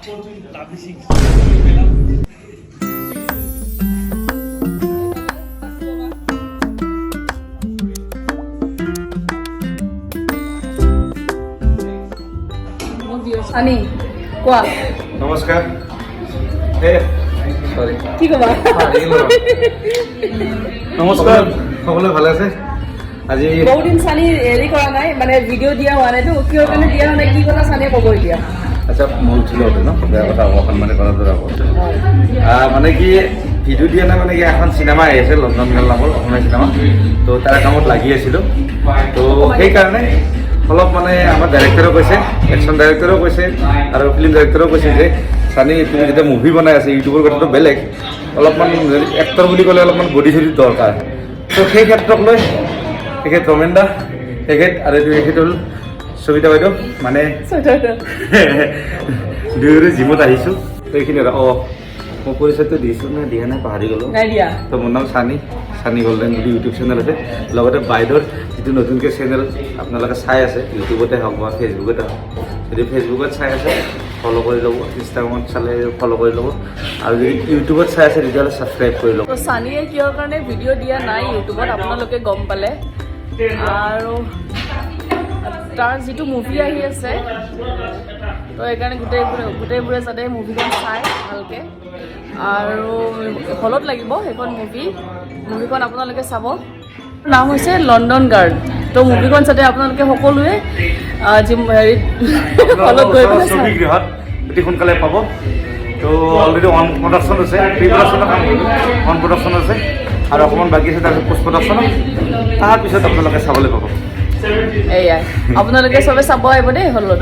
আনি কোৱা নমস্কাৰ কি ক'বা নমস্কাৰ সকলোৱে ভালে আছে আজি বহুত দিন চানি হেৰি কৰা নাই মানে ভিডিঅ' দিয়া হোৱা নাইতো কিহৰ কাৰণে দিয়া হোৱা নাই কি কথা চানিয়ে ক'ব এতিয়া আচ্ছা মই উঠিলোঁ ন বেয়া কথা অসন্মানে কৰা দৰে হ'ব মানে কি ভিডিঅ' দিয়া নাই মানে কি এখন চিনেমা আহি আছে লণ্ডন গাৰ্ল নামৰ অসমীয়া চিনেমা তো তাৰ কামত লাগি আছিলোঁ তো সেইকাৰণে অলপ মানে আমাৰ ডাইৰেক্টৰেও কৈছে একশ্যন ডাইৰেক্টৰেও কৈছে আৰু ফিল্ম ডাইৰেক্টৰেও কৈছে যে চানি তুমি যেতিয়া মুভি বনাই আছে ইউটিউবৰ কথাটো বেলেগ অলপমান এক্টৰ বুলি ক'লে অলপমান বডি চডি দৰকাৰ তো সেই ক্ষেত্ৰক লৈ তেখেত ৰমেন দা তেখেত আৰু তেখেত হ'ল সবিতা বাইদেউ মানে দুয়োৰে জিমত আহিছোঁ তো এইখিনি মই পৰিচয়টো দিছোঁ নে দিয়া নাই পাহৰি গ'লোঁ তো মোৰ নাম চানি গল্ডেন বুলি ইউটিউব চেনেল আছে লগতে বাইদেউৰ যিটো নতুনকৈ চেনেল আপোনালোকে চাই আছে ইউটিউবতে হওক বা ফেচবুকতে হওক যদি ফেচবুকত চাই আছে ফ'ল' কৰি ল'ব ইনষ্টাগ্ৰামত চালে ফ'ল' কৰি ল'ব আৰু যদি ইউটিউবত চাই আছে তেতিয়াহ'লে ছাবস্ক্ৰাইব কৰি ল'ব চানিয়ে কিহৰ কাৰণে ভিডিঅ' দিয়া নাই ইউটিউবত আপোনালোকে গম পালে আৰু তাৰ যিটো মুভি আহি আছে তো সেইকাৰণে গোটেইবোৰে যাতে মুভিখন চায় ভালকৈ আৰু হলত লাগিব সেইখন মুভিখন আপোনালোকে চাব নাম হৈছে লণ্ডন গাৰ্ল তো মুভিখন যাতে আপোনালোকে সকলোৱে হেৰিত হলত গৈ পেলাই ছবিগৃহত অতি সোনকালে পাব তো অলৰেডি অন প্ৰডাকশ্যন আছে প্ৰি প্ৰডাকশ্যনৰ কাম কৰিব অন প্ৰডাকশ্যন আছে আৰু অকণমান বাকী আছে তাৰপিছত পোষ্ট প্ৰডাকশ্যন তাৰপিছত আপোনালোকে চাবলৈ পাব এয়াই আপোনালোকে চবে চাব আহিব দেই হলত